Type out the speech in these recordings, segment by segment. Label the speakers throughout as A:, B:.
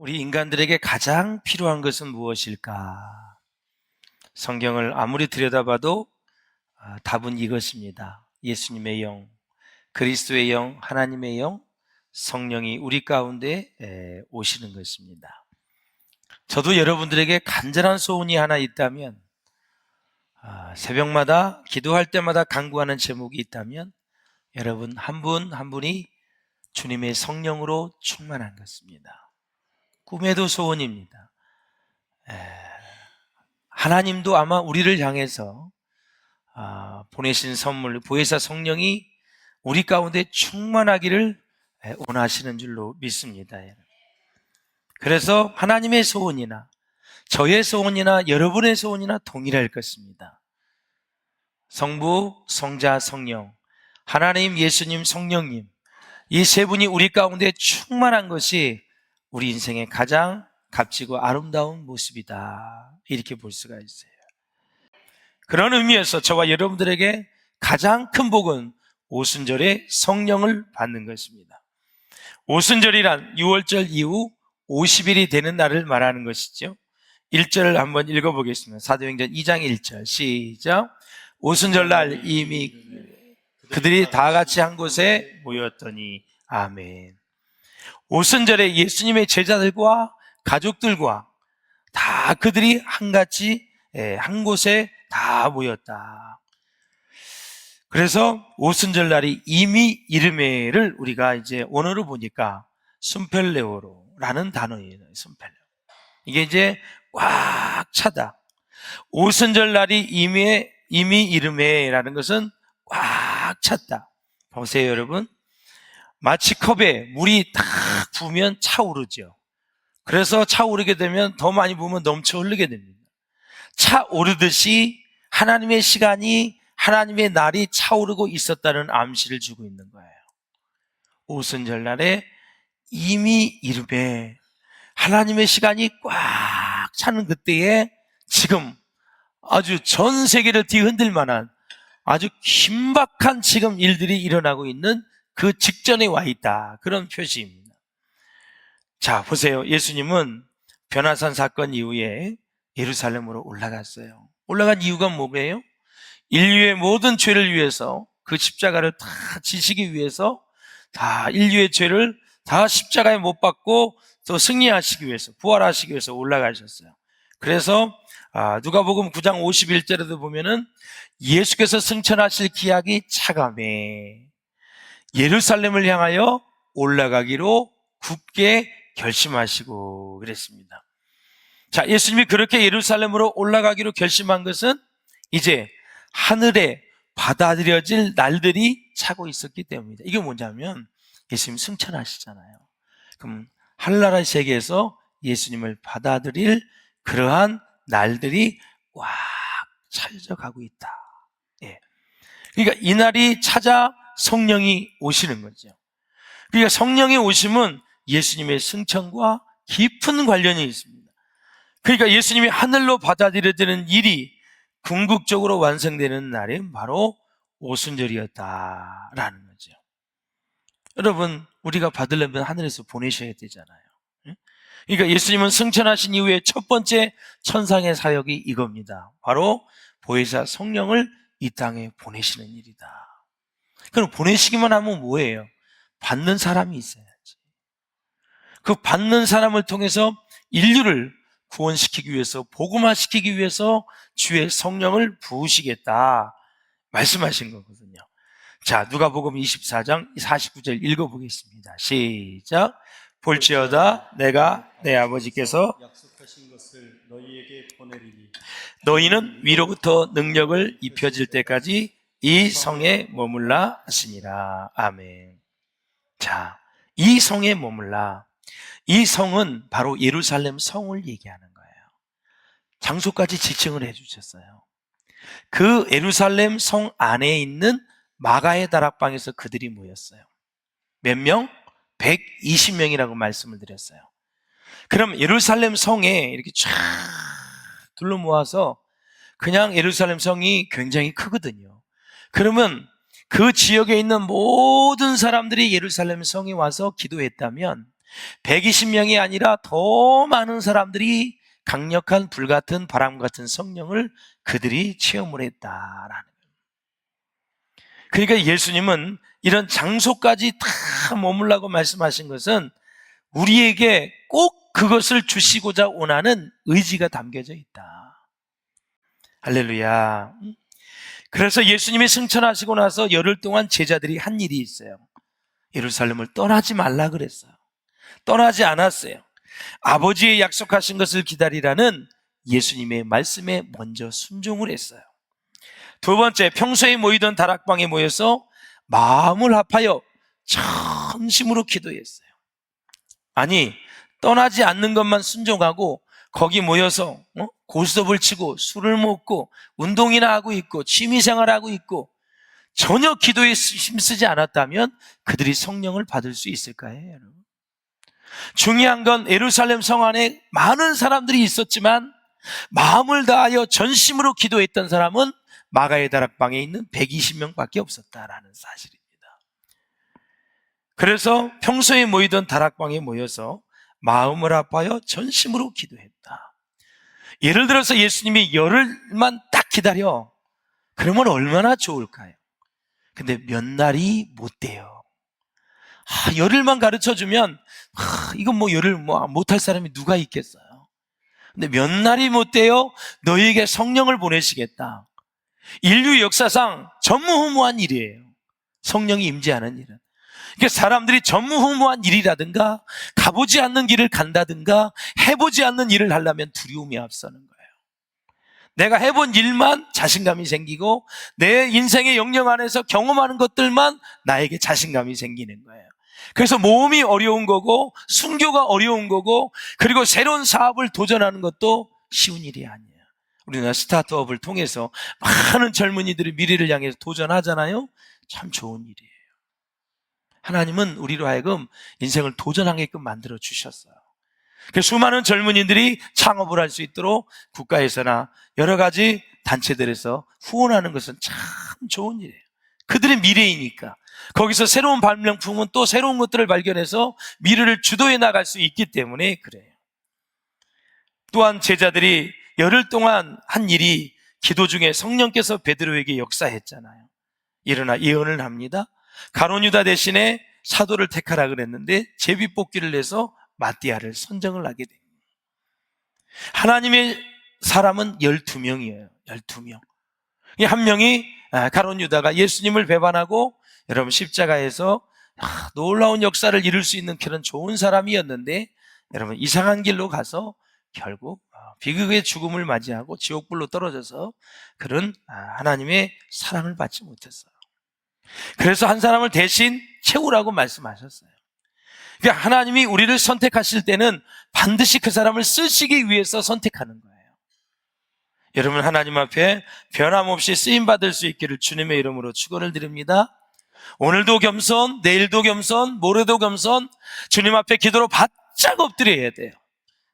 A: 우리 인간들에게 가장 필요한 것은 무엇일까? 성경을 아무리 들여다봐도 답은 이것입니다. 예수님의 영, 그리스도의 영, 하나님의 영, 성령이 우리 가운데 오시는 것입니다. 저도 여러분들에게 간절한 소원이 하나 있다면, 새벽마다 기도할 때마다 간구하는 제목이 있다면 여러분 한 분 한 분이 주님의 성령으로 충만한 것입니다. 꿈에도 소원입니다. 하나님도 아마 우리를 향해서 보내신 선물, 보혜사 성령이 우리 가운데 충만하기를 원하시는 줄로 믿습니다. 그래서 하나님의 소원이나 저의 소원이나 여러분의 소원이나 동일할 것입니다. 성부, 성자, 성령, 하나님, 예수님, 성령님, 이 세 분이 우리 가운데 충만한 것이 우리 인생의 가장 값지고 아름다운 모습이다, 이렇게 볼 수가 있어요. 그런 의미에서 저와 여러분들에게 가장 큰 복은 오순절에 성령을 받는 것입니다. 오순절이란 6월절 이후 50일이 되는 날을 말하는 것이죠. 1절을 한번 읽어보겠습니다. 사도행전 2장 1절 시작. 오순절날 이미 그들이 다 같이 한 곳에 모였더니 아멘. 오순절에 예수님의 제자들과 가족들과 다 그들이 한같이 한 곳에 다 모였다. 그래서 오순절날이 이미 이르메를 우리가 이제 원어로 보니까 순펠레오로라는 단어예요. 순펠레오. 이게 이제 꽉 차다. 오순절날이 이미 이르메라는 것은 꽉 찼다. 보세요, 여러분. 마치 컵에 물이 탁 부으면 차오르죠. 그래서 차오르게 되면 더 많이 부으면 넘쳐 흐르게 됩니다. 차오르듯이 하나님의 시간이, 하나님의 날이 차오르고 있었다는 암시를 주고 있는 거예요. 오순절날에 이미 이르메, 하나님의 시간이 꽉 차는 그때에 지금 아주 전 세계를 뒤흔들 만한 아주 긴박한 지금 일들이 일어나고 있는 그 직전에 와 있다, 그런 표시입니다. 자, 보세요. 예수님은 변화산 사건 이후에 예루살렘으로 올라갔어요. 올라간 이유가 뭐예요? 인류의 모든 죄를 위해서 그 십자가를 다 지시기 위해서, 다 인류의 죄를 다 십자가에 못 박고 또 승리하시기 위해서, 부활하시기 위해서 올라가셨어요. 그래서 누가복음 9장 51절에도 보면은 예수께서 승천하실 기약이 차감해 예루살렘을 향하여 올라가기로 굳게 결심하시고 그랬습니다. 자, 예수님이 그렇게 예루살렘으로 올라가기로 결심한 것은 이제 하늘에 받아들여질 날들이 차고 있었기 때문입니다. 이게 뭐냐면 예수님 승천하시잖아요. 그럼 하늘나라 세계에서 예수님을 받아들일 그러한 날들이 꽉 차여져 가고 있다. 그러니까 이 날이 찾아 성령이 오시는 거죠. 그러니까 성령의 오심은 예수님의 승천과 깊은 관련이 있습니다. 그러니까 예수님이 하늘로 받아들여지는 일이 궁극적으로 완성되는 날이 바로 오순절이었다라는 거죠. 여러분, 우리가 받으려면 하늘에서 보내셔야 되잖아요. 그러니까 예수님은 승천하신 이후에 첫 번째 천상의 사역이 이겁니다. 바로 보혜사 성령을 이 땅에 보내시는 일이다. 그럼 보내시기만 하면 뭐예요? 받는 사람이 있어야지. 그 받는 사람을 통해서 인류를 구원시키기 위해서, 복음화시키기 위해서 주의 성령을 부으시겠다 말씀하신 거거든요. 자, 누가복음 24장 49절 읽어보겠습니다. 시작. 볼지어다 내가 내 아버지께서
B: 약속하신 것을 너희에게 보내리니
A: 너희는 위로부터 능력을 입혀질 때까지 이 성에 머물라 하시니라. 아멘. 자, 이 성에 머물라. 이 성은 바로 예루살렘 성을 얘기하는 거예요. 장소까지 지칭을 해주셨어요. 그 예루살렘 성 안에 있는 마가의 다락방에서 그들이 모였어요. 몇 명? 120명이라고 말씀을 드렸어요. 그럼 예루살렘 성에 이렇게 쫙 둘러 모아서, 그냥 예루살렘 성이 굉장히 크거든요. 그러면 그 지역에 있는 모든 사람들이 예루살렘 성에 와서 기도했다면 120명이 아니라 더 많은 사람들이 강력한 불같은 바람 같은 성령을 그들이 체험을 했다라는 거예요. 그러니까 예수님은 이런 장소까지 다 머물라고 말씀하신 것은 우리에게 꼭 그것을 주시고자 원하는 의지가 담겨져 있다. 할렐루야. 그래서 예수님이 승천하시고 나서 열흘 동안 제자들이 한 일이 있어요. 예루살렘을 떠나지 말라 그랬어요. 떠나지 않았어요. 아버지의 약속하신 것을 기다리라는 예수님의 말씀에 먼저 순종을 했어요. 두 번째, 평소에 모이던 다락방에 모여서 마음을 합하여 전심으로 기도했어요. 아니, 떠나지 않는 것만 순종하고 거기 모여서 고스톱을 치고 술을 먹고 운동이나 하고 있고 취미생활하고 있고 전혀 기도에 힘쓰지 않았다면 그들이 성령을 받을 수 있을까요, 여러분? 중요한 건 예루살렘 성 안에 많은 사람들이 있었지만 마음을 다하여 전심으로 기도했던 사람은 마가의 다락방에 있는 120명밖에 없었다라는 사실입니다. 그래서 평소에 모이던 다락방에 모여서 마음을 합하여 전심으로 기도했다. 예를 들어서 예수님이 열흘만 딱 기다려. 그러면 얼마나 좋을까요? 근데 몇 날이 못 돼요. 열흘만 가르쳐주면 이건 뭐 열흘 못할 사람이 누가 있겠어요. 근데 몇 날이 못 돼요. 너희에게 성령을 보내시겠다. 인류 역사상 전무후무한 일이에요. 성령이 임재하는 일은. 그러니까 사람들이 전무후무한 일이라든가 가보지 않는 길을 간다든가 해보지 않는 일을 하려면 두려움이 앞서는 거예요. 내가 해본 일만 자신감이 생기고 내 인생의 영역 안에서 경험하는 것들만 나에게 자신감이 생기는 거예요. 그래서 모험이 어려운 거고 순교가 어려운 거고 그리고 새로운 사업을 도전하는 것도 쉬운 일이 아니에요. 우리나라 스타트업을 통해서 많은 젊은이들이 미래를 향해서 도전하잖아요. 참 좋은 일이에요. 하나님은 우리로 하여금 인생을 도전하게끔 만들어 주셨어요. 그래서 수많은 젊은이들이 창업을 할 수 있도록 국가에서나 여러 가지 단체들에서 후원하는 것은 참 좋은 일이에요. 그들의 미래이니까. 거기서 새로운 발명품은 또 새로운 것들을 발견해서 미래를 주도해 나갈 수 있기 때문에 그래요. 또한 제자들이 열흘 동안 한 일이 기도 중에 성령께서 베드로에게 역사했잖아요. 일어나 예언을 합니다. 가룟 유다 대신에 사도를 택하라 그랬는데 제비뽑기를 해서 마띠아를 선정을 하게 됩니다. 하나님의 사람은 12명이에요. 12명. 한 명이 가룟 유다가 예수님을 배반하고 여러분 십자가에서 놀라운 역사를 이룰 수 있는 그런 좋은 사람이었는데 여러분 이상한 길로 가서 결국 비극의 죽음을 맞이하고 지옥불로 떨어져서 그런 하나님의 사랑을 받지 못했어요. 그래서 한 사람을 대신 채우라고 말씀하셨어요. 그러니까 하나님이 우리를 선택하실 때는 반드시 그 사람을 쓰시기 위해서 선택하는 거예요. 여러분 하나님 앞에 변함없이 쓰임받을 수 있기를 주님의 이름으로 축원을 드립니다. 오늘도 겸손, 내일도 겸손, 모레도 겸손 주님 앞에 기도로 바짝 엎드려야 돼요.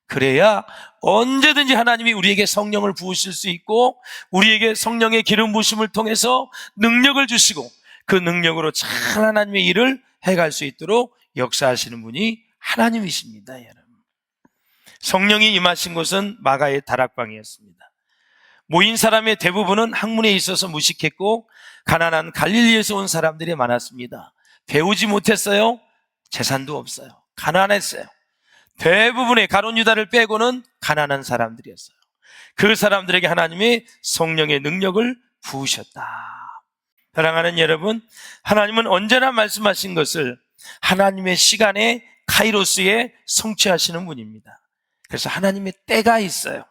A: 그래야 언제든지 하나님이 우리에게 성령을 부으실 수 있고 우리에게 성령의 기름 부으심을 통해서 능력을 주시고 그 능력으로 잘 하나님의 일을 해갈 수 있도록 역사하시는 분이 하나님이십니다. 여러분. 성령이 임하신 곳은 마가의 다락방이었습니다. 모인 사람의 대부분은 학문에 있어서 무식했고 가난한 갈릴리에서 온 사람들이 많았습니다. 배우지 못했어요. 재산도 없어요. 가난했어요. 대부분의 가룟 유다를 빼고는 가난한 사람들이었어요. 그 사람들에게 하나님이 성령의 능력을 부으셨다. 사랑하는 여러분, 하나님은 언제나 말씀하신 것을 하나님의 시간에 카이로스에 성취하시는 분입니다. 그래서 하나님의 때가 있어요.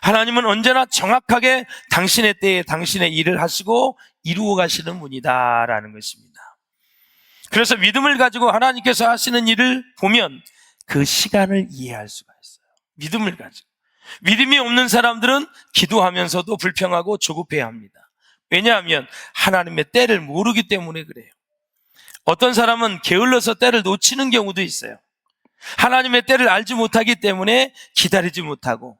A: 하나님은 언제나 정확하게 당신의 때에 당신의 일을 하시고 이루어 가시는 분이다라는 것입니다. 그래서 믿음을 가지고 하나님께서 하시는 일을 보면 그 시간을 이해할 수가 있어요. 믿음을 가지고. 믿음이 없는 사람들은 기도하면서도 불평하고 조급해야 합니다. 왜냐하면 하나님의 때를 모르기 때문에 그래요. 어떤 사람은 게을러서 때를 놓치는 경우도 있어요. 하나님의 때를 알지 못하기 때문에 기다리지 못하고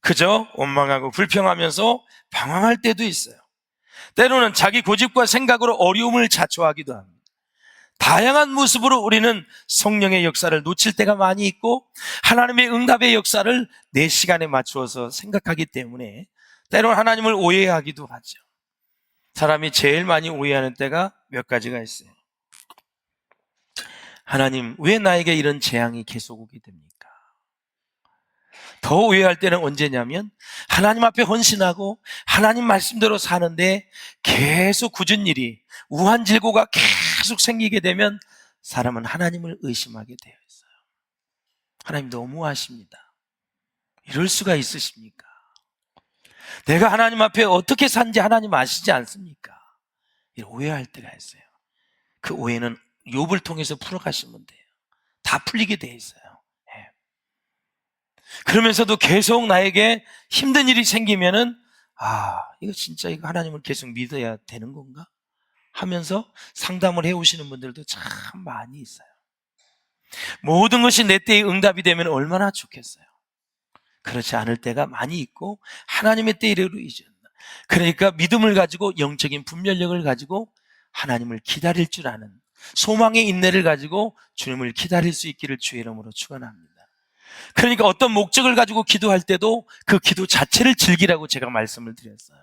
A: 그저 원망하고 불평하면서 방황할 때도 있어요. 때로는 자기 고집과 생각으로 어려움을 자초하기도 합니다. 다양한 모습으로 우리는 성령의 역사를 놓칠 때가 많이 있고 하나님의 응답의 역사를 내 시간에 맞추어서 생각하기 때문에 때로는 하나님을 오해하기도 하죠. 사람이 제일 많이 오해하는 때가 몇 가지가 있어요. 하나님, 왜 나에게 이런 재앙이 계속 오게 됩니까? 더 오해할 때는 언제냐면 하나님 앞에 헌신하고 하나님 말씀대로 사는데 계속 굳은 일이, 우한질고가 계속 생기게 되면 사람은 하나님을 의심하게 되어 있어요. 하나님 너무하십니다. 이럴 수가 있으십니까? 내가 하나님 앞에 어떻게 산지 하나님 아시지 않습니까? 이런 오해할 때가 있어요. 그 오해는 욥을 통해서 풀어가시면 돼요. 다 풀리게 돼 있어요. 예. 그러면서도 계속 나에게 힘든 일이 생기면은 이거 진짜 이거 하나님을 계속 믿어야 되는 건가? 하면서 상담을 해오시는 분들도 참 많이 있어요. 모든 것이 내 때에 응답이 되면 얼마나 좋겠어요. 그렇지 않을 때가 많이 있고 하나님의 때이래로 이전다. 그러니까 믿음을 가지고 영적인 분별력을 가지고 하나님을 기다릴 줄 아는 소망의 인내를 가지고 주님을 기다릴 수 있기를 주의 이름으로 축원합니다. 그러니까 어떤 목적을 가지고 기도할 때도 그 기도 자체를 즐기라고 제가 말씀을 드렸어요.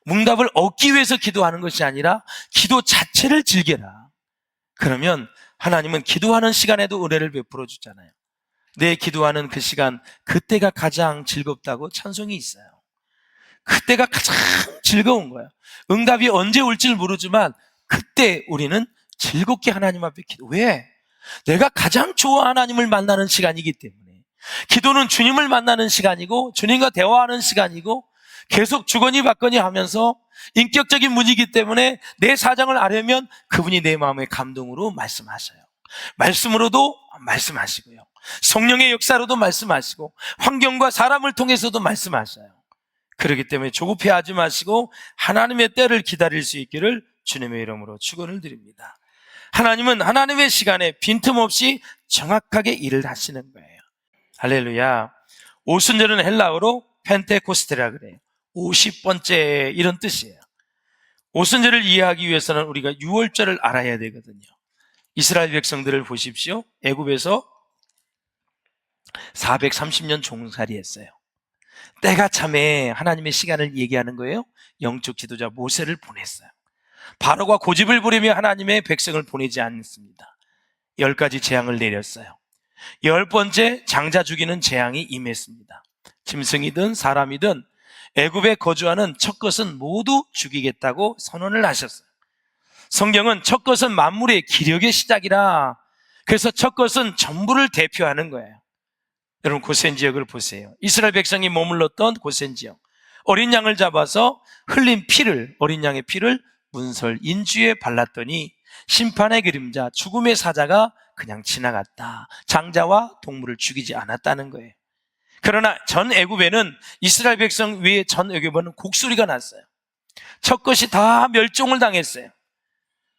A: 응답을 얻기 위해서 기도하는 것이 아니라 기도 자체를 즐겨라. 그러면 하나님은 기도하는 시간에도 은혜를 베풀어 주잖아요. 내 기도하는 그 시간, 그때가 가장 즐겁다고 찬송이 있어요. 그때가 가장 즐거운 거예요. 응답이 언제 올지를 모르지만 그때 우리는 즐겁게 하나님 앞에 기도. 왜? 내가 가장 좋아하는 하나님을 만나는 시간이기 때문에. 기도는 주님을 만나는 시간이고 주님과 대화하는 시간이고 계속 주거니 받거니 하면서 인격적인 문이기 때문에 내 사정을 알려면 그분이 내 마음의 감동으로 말씀하셔요. 말씀으로도 말씀하시고요. 성령의 역사로도 말씀하시고 환경과 사람을 통해서도 말씀하셔요. 그렇기 때문에 조급해하지 마시고 하나님의 때를 기다릴 수 있기를 주님의 이름으로 축원을 드립니다. 하나님은 하나님의 시간에 빈틈없이 정확하게 일을 하시는 거예요. 할렐루야. 오순절은 헬라어로 펜테코스테라 그래요. 50번째 이런 뜻이에요. 오순절을 이해하기 위해서는 우리가 유월절을 알아야 되거든요. 이스라엘 백성들을 보십시오. 애굽에서 430년 종살이 했어요. 때가 참에 하나님의 시간을 얘기하는 거예요. 영적 지도자 모세를 보냈어요. 바로가 고집을 부리며 하나님의 백성을 보내지 않습니다. 10가지 재앙을 내렸어요. 10번째 장자 죽이는 재앙이 임했습니다. 짐승이든 사람이든 애굽에 거주하는 첫 것은 모두 죽이겠다고 선언을 하셨어요. 성경은 첫 것은 만물의 기력의 시작이라, 그래서 첫 것은 전부를 대표하는 거예요. 여러분 고센 지역을 보세요. 이스라엘 백성이 머물렀던 고센 지역, 어린 양을 잡아서 흘린 피를, 어린 양의 피를 문설 인주에 발랐더니 심판의 그림자, 죽음의 사자가 그냥 지나갔다. 장자와 동물을 죽이지 않았다는 거예요. 그러나 전 애굽에는, 이스라엘 백성 외에 전 애굽에는 곡소리가 났어요. 첫 것이 다 멸종을 당했어요.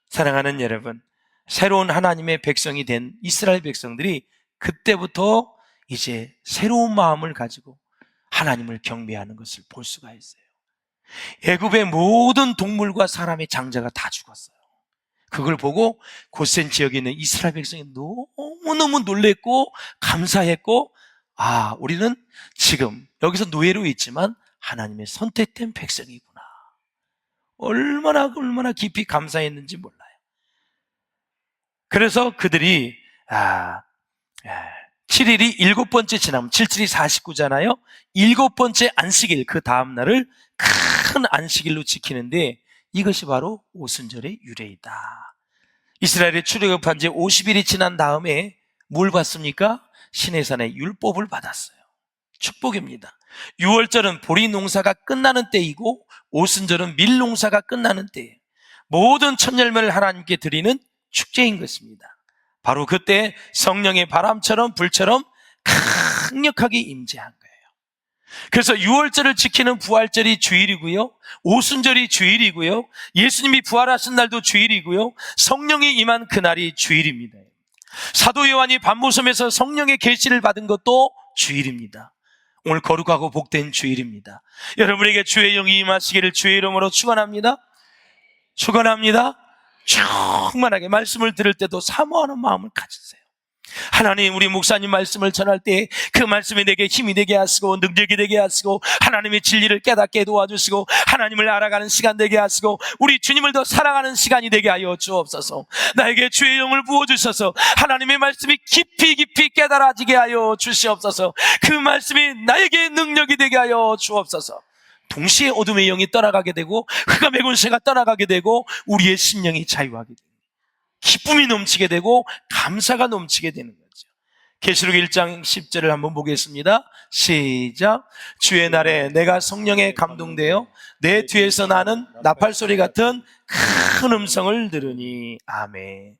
A: 사랑하는 여러분, 새로운 하나님의 백성이 된 이스라엘 백성들이 그때부터 이제 새로운 마음을 가지고 하나님을 경배하는 것을 볼 수가 있어요. 애굽의 모든 동물과 사람의 장자가 다 죽었어요. 그걸 보고 고센 지역에 있는 이스라엘 백성이 너무너무 놀랬고 감사했고, 우리는 지금 여기서 노예로 있지만 하나님의 선택된 백성이구나. 얼마나 깊이 감사했는지 몰라요. 그래서 그들이 7일이 7번째 지나면 77이 49잖아요. 7번째 안식일, 그 다음날을 큰 안식일로 지키는데 이것이 바로 오순절의 유래이다. 이스라엘에 출애굽한 지 50일이 지난 다음에 뭘 받습니까? 시내산의 율법을 받았어요. 축복입니다. 6월절은 보리 농사가 끝나는 때이고 오순절은 밀 농사가 끝나는 때예요. 모든 첫 열매를 하나님께 드리는 축제인 것입니다. 바로 그때 성령의 바람처럼 불처럼 강력하게 임재한 거예요. 그래서 6월절을 지키는 부활절이 주일이고요, 오순절이 주일이고요, 예수님이 부활하신 날도 주일이고요, 성령이 임한 그날이 주일입니다. 사도 요한이 반모섬에서 성령의 계시를 받은 것도 주일입니다. 오늘 거룩하고 복된 주일입니다. 여러분에게 주의 영이 임하시기를 주의 이름으로 축원합니다. 축원합니다. 충만하게 말씀을 들을 때도 사모하는 마음을 가지세요. 하나님, 우리 목사님 말씀을 전할 때 그 말씀이 내게 힘이 되게 하시고 능력이 되게 하시고 하나님의 진리를 깨닫게 도와주시고 하나님을 알아가는 시간 되게 하시고 우리 주님을 더 사랑하는 시간이 되게 하여 주옵소서. 나에게 주의 영을 부어주셔서 하나님의 말씀이 깊이 깊이 깨달아지게 하여 주시옵소서. 그 말씀이 나에게 능력이 되게 하여 주옵소서. 동시에 어둠의 영이 떠나가게 되고 흑암의 권세가 떠나가게 되고 우리의 심령이 자유하게 됩니다. 기쁨이 넘치게 되고 감사가 넘치게 되는 거죠. 계시록 1장 10절을 한번 보겠습니다. 시작. 주의 날에 내가 성령에 감동되어 내 뒤에서 나는 나팔소리 같은 큰 음성을 들으니. 아멘.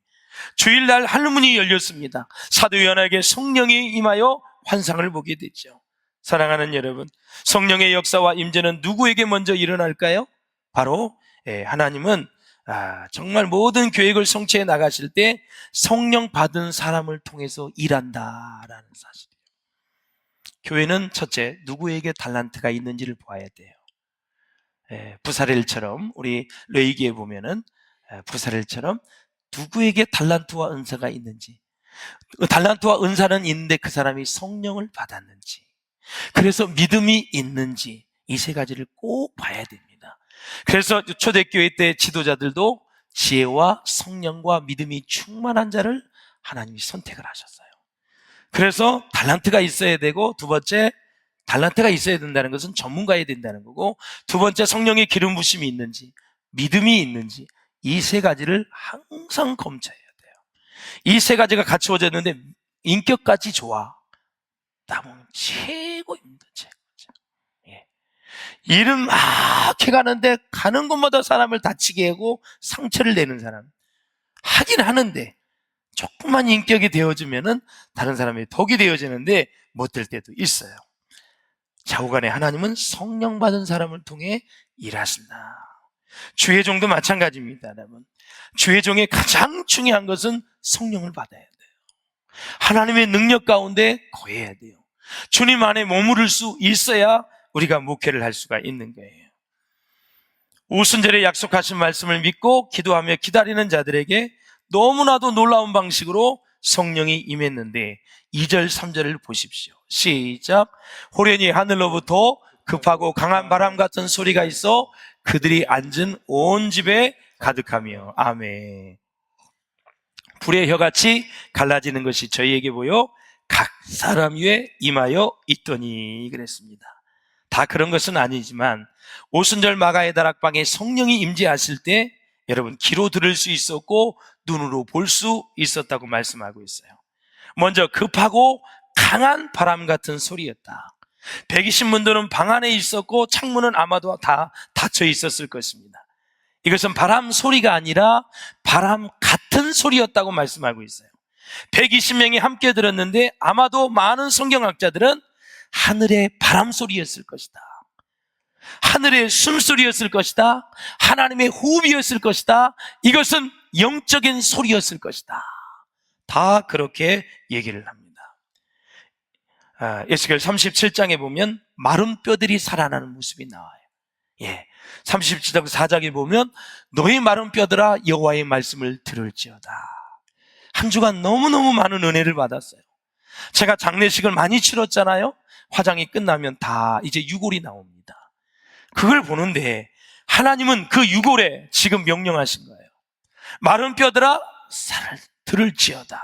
A: 주일날 하늘문이 열렸습니다. 사도 요한에게 성령이 임하여 환상을 보게 됐죠. 사랑하는 여러분, 성령의 역사와 임재는 누구에게 먼저 일어날까요? 바로 하나님은 정말 모든 계획을 성취해 나가실 때 성령 받은 사람을 통해서 일한다라는 사실이에요. 교회는 첫째, 누구에게 달란트가 있는지를 보아야 돼요. 부사렐처럼, 우리 레위기에 보면은 부사렐처럼 누구에게 달란트와 은사가 있는지, 달란트와 은사는 있는데 그 사람이 성령을 받았는지, 그래서 믿음이 있는지, 이 세 가지를 꼭 봐야 됩니다. 그래서 초대교회 때 지도자들도 지혜와 성령과 믿음이 충만한 자를 하나님이 선택을 하셨어요. 그래서 달란트가 있어야 되고, 두 번째, 달란트가 있어야 된다는 것은 전문가여야 된다는 거고, 두 번째, 성령의 기름 부심이 있는지, 믿음이 있는지, 이 세 가지를 항상 검토해야 돼요. 이 세 가지가 갖추어졌는데 인격까지 좋아, 나면 최고입니다. 최고죠. 일은 막 해가는데 가는 곳마다 사람을 다치게 하고 상처를 내는 사람, 하긴 하는데 조금만 인격이 되어지면은 다른 사람이 독이 되어지는데 못 될 때도 있어요. 좌우간에 하나님은 성령 받은 사람을 통해 일하신다. 주의 종도 마찬가지입니다. 여러분, 주의 종의 가장 중요한 것은 성령을 받아야 돼요. 하나님의 능력 가운데 거해야 돼요. 주님 안에 머무를 수 있어야 우리가 목회를 할 수가 있는 거예요. 오순절에 약속하신 말씀을 믿고 기도하며 기다리는 자들에게 너무나도 놀라운 방식으로 성령이 임했는데 2절 3절을 보십시오. 시작. 호련히 하늘로부터 급하고 강한 바람 같은 소리가 있어 그들이 앉은 온 집에 가득하며. 아멘. 불의 혀같이 갈라지는 것이 저희에게 보여 각 사람 위에 임하여 있더니 그랬습니다. 다 그런 것은 아니지만 오순절 마가의 다락방에 성령이 임재하실 때 여러분 귀로 들을 수 있었고 눈으로 볼 수 있었다고 말씀하고 있어요. 먼저 급하고 강한 바람 같은 소리였다. 120문들은 방 안에 있었고 창문은 아마도 다 닫혀 있었을 것입니다. 이것은 바람 소리가 아니라 바람 같은 소리였다고 말씀하고 있어요. 120명이 함께 들었는데 아마도 많은 성경학자들은 하늘의 바람 소리였을 것이다, 하늘의 숨소리였을 것이다, 하나님의 호흡이었을 것이다, 이것은 영적인 소리였을 것이다, 다 그렇게 얘기를 합니다. 에스겔 37장에 보면 마른 뼈들이 살아나는 모습이 나와요. 37장 4장에 보면 너희 마른 뼈들아 여호와의 말씀을 들을지어다. 한 주간 너무너무 많은 은혜를 받았어요. 제가 장례식을 많이 치렀잖아요. 화장이 끝나면 다 이제 유골이 나옵니다. 그걸 보는데 하나님은 그 유골에 지금 명령하신 거예요. 마른 뼈들아 살을 들을지어다.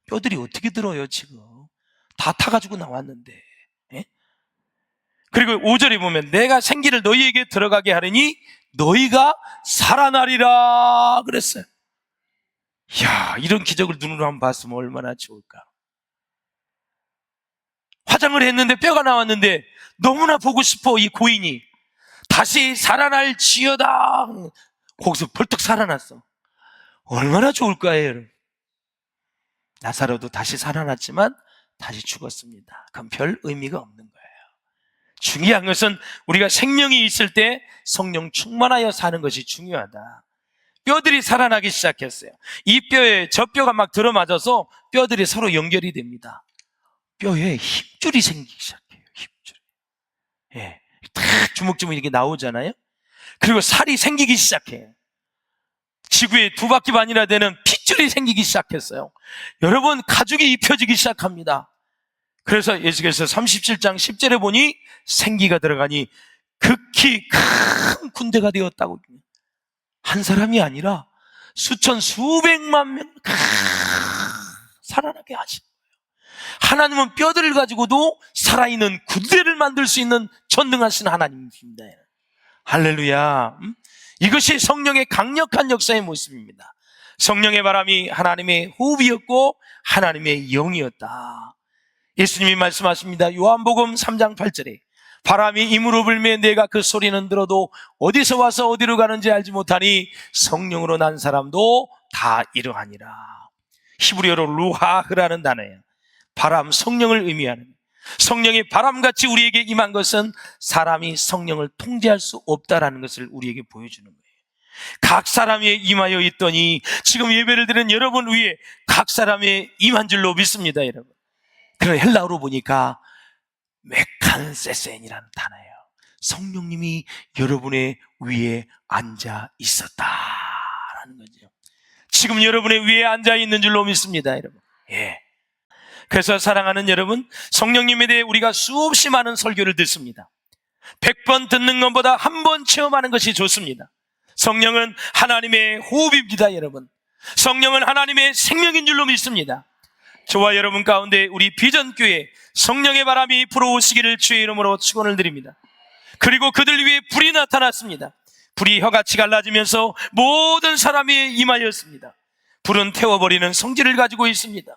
A: 뼈들이 어떻게 들어요? 지금 다 타가지고 나왔는데. 그리고 5절에 보면 내가 생기를 너희에게 들어가게 하리니 너희가 살아나리라 그랬어요. 이야, 이런 기적을 눈으로 한번 봤으면 얼마나 좋을까. 화장을 했는데 뼈가 나왔는데 너무나 보고 싶어. 이 고인이 다시 살아날지어다. 거기서 벌떡 살아났어. 얼마나 좋을까요, 여러분? 나사로도 다시 살아났지만 다시 죽었습니다. 그럼 별 의미가 없는 거예요. 중요한 것은 우리가 생명이 있을 때 성령 충만하여 사는 것이 중요하다. 뼈들이 살아나기 시작했어요. 이 뼈에 저 뼈가 막 들어맞아서 뼈들이 서로 연결이 됩니다. 뼈에 힘줄이 생기기 시작해요. 힘줄. 탁 주먹주먹 이렇게 나오잖아요. 그리고 살이 생기기 시작해요. 지구에 2바퀴반이나 되는 핏줄이 생기기 시작했어요. 여러분, 가죽이 입혀지기 시작합니다. 그래서 예수께서 37장 10절에 보니 생기가 들어가니 극히 큰 군대가 되었다고. 한 사람이 아니라 수천 수백만 명 살아나게 하신 거예요. 하나님은 뼈들을 가지고도 살아있는 군대를 만들 수 있는 전능하신 하나님입니다. 할렐루야. 이것이 성령의 강력한 역사의 모습입니다. 성령의 바람이 하나님의 호흡이었고 하나님의 영이었다. 예수님이 말씀하십니다. 요한복음 3장 8절에 바람이 임으로 불매 내가 그 소리는 들어도 어디서 와서 어디로 가는지 알지 못하니 성령으로 난 사람도 다 이러하니라. 히브리어로 루하흐라는 단어예요. 바람, 성령을 의미하는, 성령의 바람같이 우리에게 임한 것은 사람이 성령을 통제할 수 없다라는 것을 우리에게 보여주는 거예요. 각 사람에 임하여 있더니 지금 예배를 드리는 여러분 위에 각 사람에 임한 줄로 믿습니다, 여러분. 그런 헬라어로 보니까 메칸세센이라는 단어예요. 성령님이 여러분의 위에 앉아 있었다라는 거죠. 지금 여러분의 위에 앉아 있는 줄로 믿습니다, 여러분. 예. 그래서 사랑하는 여러분, 성령님에 대해 우리가 수없이 많은 설교를 듣습니다. 100번 듣는 것보다 한 번 체험하는 것이 좋습니다. 성령은 하나님의 호흡입니다, 여러분. 성령은 하나님의 생명인 줄로 믿습니다. 저와 여러분 가운데 우리 비전교회 성령의 바람이 불어오시기를 주의 이름으로 축원을 드립니다. 그리고 그들 위에 불이 나타났습니다. 불이 혀같이 갈라지면서 모든 사람이 임하였습니다. 불은 태워버리는 성질을 가지고 있습니다.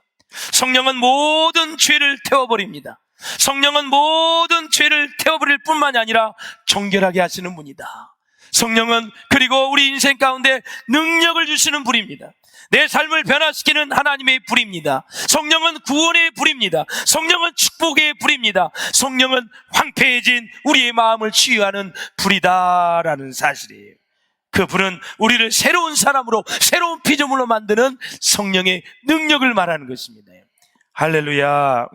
A: 성령은 모든 죄를 태워버립니다. 성령은 모든 죄를 태워버릴 뿐만이 아니라 정결하게 하시는 분이다. 성령은 그리고 우리 인생 가운데 능력을 주시는 분입니다. 내 삶을 변화시키는 하나님의 불입니다. 성령은 구원의 불입니다. 성령은 축복의 불입니다. 성령은 황폐해진 우리의 마음을 치유하는 불이다라는 사실이에요. 그 불은 우리를 새로운 사람으로, 새로운 피조물로 만드는 성령의 능력을 말하는 것입니다. 할렐루야.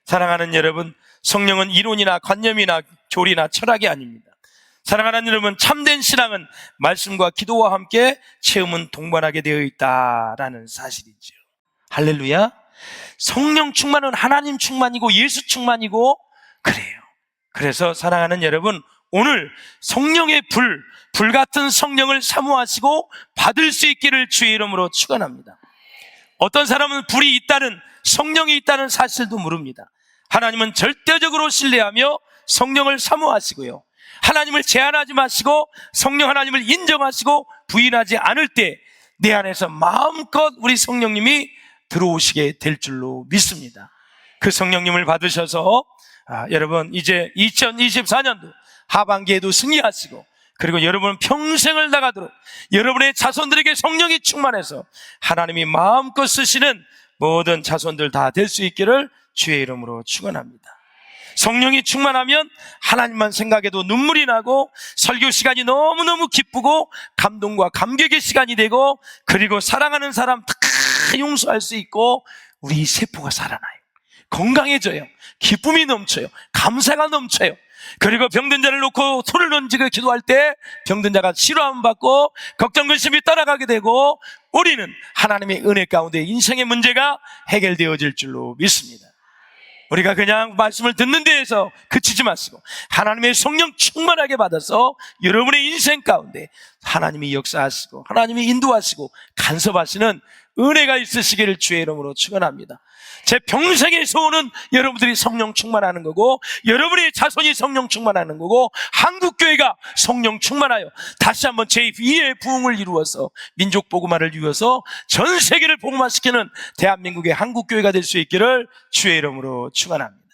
A: 사랑하는 여러분, 성령은 이론이나 관념이나 교리나 철학이 아닙니다. 사랑하는 여러분, 참된 신앙은 말씀과 기도와 함께 체험은 동반하게 되어 있다라는 사실이죠. 할렐루야. 성령 충만은 하나님 충만이고 예수 충만이고 그래요. 그래서 사랑하는 여러분, 오늘 성령의 불 같은 성령을 사모하시고 받을 수 있기를 주의 이름으로 축원합니다. 어떤 사람은 불이 있다는, 성령이 있다는 사실도 모릅니다. 하나님은 절대적으로 신뢰하며 성령을 사모하시고요, 하나님을 제한하지 마시고 성령 하나님을 인정하시고 부인하지 않을 때 내 안에서 마음껏 우리 성령님이 들어오시게 될 줄로 믿습니다. 그 성령님을 받으셔서 여러분 이제 2024년도 하반기에도 승리하시고, 그리고 여러분은 평생을 나가도록 여러분의 자손들에게 성령이 충만해서 하나님이 마음껏 쓰시는 모든 자손들 다 될 수 있기를 주의 이름으로 축원합니다. 성령이 충만하면 하나님만 생각해도 눈물이 나고 설교 시간이 너무너무 기쁘고 감동과 감격의 시간이 되고, 그리고 사랑하는 사람 다 용서할 수 있고 우리 세포가 살아나요. 건강해져요. 기쁨이 넘쳐요. 감사가 넘쳐요. 그리고 병든 자를 놓고 손을 얹고 기도할 때 병든 자가 치료함 받고 걱정 근심이 떠나가게 되고 우리는 하나님의 은혜 가운데 인생의 문제가 해결되어질 줄로 믿습니다. 우리가 그냥 말씀을 듣는 데에서 그치지 마시고 하나님의 성령 충만하게 받아서 여러분의 인생 가운데 하나님이 역사하시고 하나님이 인도하시고 간섭하시는 은혜가 있으시기를 주의 이름으로 축원합니다. 제 평생의 소원은 여러분들이 성령 충만하는 거고, 여러분의 자손이 성령 충만하는 거고, 한국교회가 성령 충만하여 다시 한번 제2의 부흥을 이루어서 민족 복음화를 이루어서 전 세계를 복음화시키는 대한민국의 한국교회가 될 수 있기를 주의 이름으로 축원합니다.